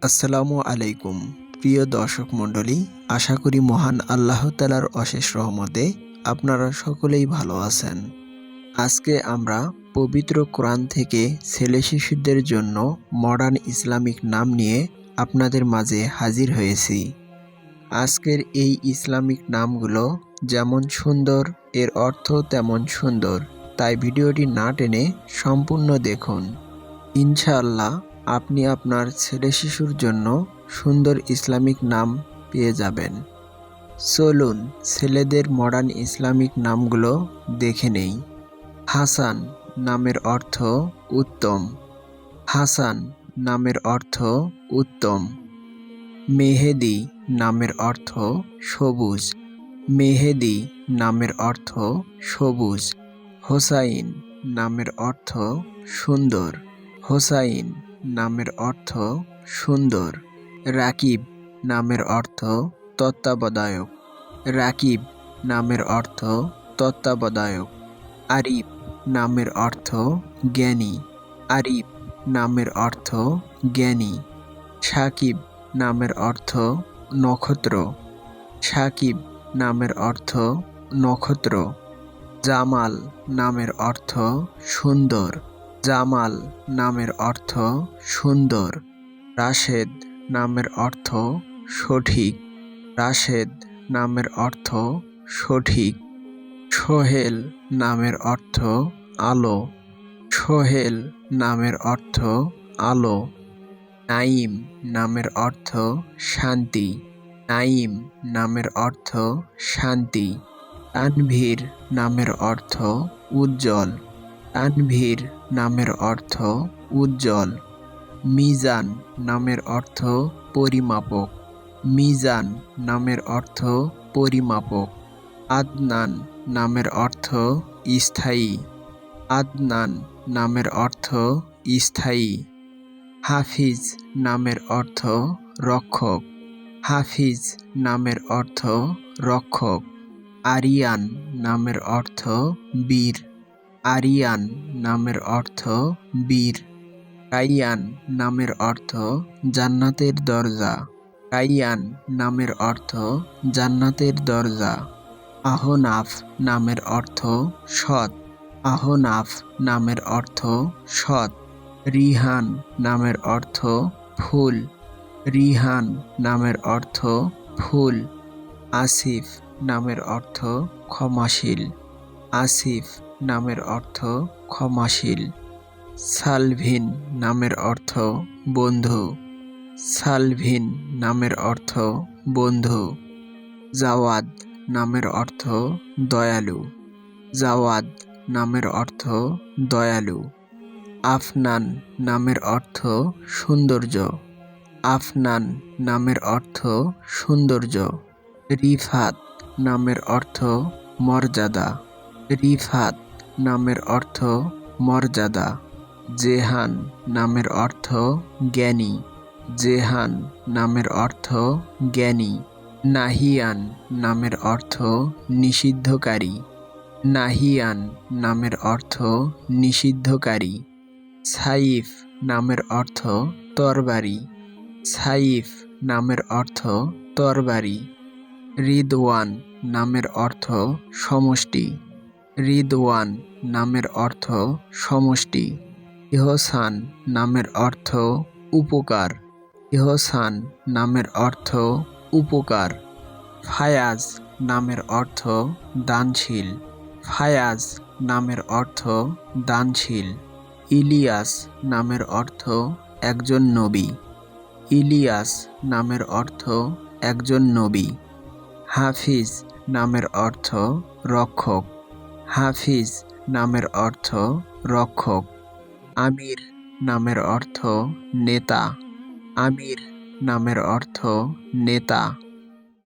আসসালামু আলাইকুম প্রিয় দর্শক মণ্ডলী, আশা করি মহান আল্লাহ তাআলার অশেষ রহমতে আপনারা সকলেই ভালো আছেন। আজকে আমরা পবিত্র কোরআন থেকে ছেলে শিশুদের জন্য মডার্ন ইসলামিক নাম নিয়ে আপনাদের মাঝে হাজির হয়েছি। আজকের এই ইসলামিক নামগুলো যেমন সুন্দর, এর অর্থ তেমন সুন্দর, তাই ভিডিওটি না টেনে সম্পূর্ণ দেখুন। ইনশাআল্লাহ আপনি আপনার ছেলে শিশুর জন্য সুন্দর ইসলামিক নাম পেয়ে যাবেন। চলুন ছেলেদের মডার্ন ইসলামিক নামগুলো দেখে নেই। হাসান নামের অর্থ উত্তম। হাসান নামের অর্থ উত্তম। মেহেদী নামের অর্থ সবুজ। মেহেদী নামের অর্থ সবুজ। হোসাইন নামের অর্থ সুন্দর। হোসাইন নামের অর্থ সুন্দর। রাকিব নামের অর্থ তত্ত্বাবধায়ক। রাকিব নামের অর্থ তত্ত্বাবধায়ক। আরিফ নামের অর্থ জ্ঞানী। আরিফ নামের অর্থ জ্ঞানী। সাকিব নামের অর্থ নক্ষত্র। সাকিব নামের অর্থ নক্ষত্র। জামাল নামের অর্থ সুন্দর। জামাল নামের অর্থ সুন্দর। রাশেদ নামের অর্থ সঠিক। রাশেদ নামের অর্থ সঠিক। সোহেল নামের অর্থ আলো। সোহেল নামের অর্থ আলো। নাঈম নামের অর্থ শান্তি। নাঈম নামের অর্থ শান্তি। তানভীর নামের অর্থ উজ্জ্বল। তানভীর নামের অর্থ উজ্জ্বল। মিজান নামের অর্থ পরিমাপক। মিজান নামের অর্থ পরিমাপক। আদনান নামের অর্থ স্থায়ী। আদনান নামের অর্থ স্থায়ী। হাফিজ নামের অর্থ রক্ষক। হাফিজ নামের অর্থ রক্ষক। আরিয়ান নামের অর্থ বীর। আরিয়ান নামের অর্থ বীর। রাইয়ান নামের অর্থ জান্নাতের দরজা। রাইয়ান নামের অর্থ জান্নাতের দরজা। আহনাফ নামের অর্থ সৎ। আহনাফ নামের অর্থ সৎ। রিহান নামের অর্থ ফুল। রিহান নামের অর্থ ফুল। আসিফ নামের অর্থ ক্ষমাশীল। আসিফ নামের অর্থ ক্ষমাশীল। সালভিন নামের অর্থ বন্ধু। সালভিন নামের অর্থ বন্ধু। জাওয়াদ নামের অর্থ দয়ালু। জাওয়াদ নামের অর্থ দয়ালু। আফনান নামের অর্থ সৌন্দর্য। আফনান নামের অর্থ সৌন্দর্য। রিফাত নামের অর্থ মর্যাদা। রিফাত নামের অর্থ মর্যাদা। জেহান নামের অর্থ জ্ঞানী। জেহান নামের অর্থ জ্ঞানী। নাহিয়ান নামের অর্থ নিষিদ্ধকারী। নাহিয়ান নামের অর্থ নিষিদ্ধকারী। সাইফ নামের অর্থ তরবারি। সাইফ নামের অর্থ তরবারি। রিদওয়ান নামের অর্থ সমষ্টি। রিদওয়ান নামের অর্থ সমষ্টি। ইহসান নামের অর্থ উপকার। ইহসান নামের অর্থ উপকার। ফায়াজ নামের অর্থ দানশীল। ফায়াজ নামের অর্থ দানশীল। ইলিয়াস নামের অর্থ একজন নবী। ইলিয়াস নামের অর্থ একজন নবী। হাফিজ নামের অর্থ রক্ষক। হাফিজ নামের অর্থ রক্ষক। আমির নামের অর্থ নেতা। আমির নামের অর্থ নেতা।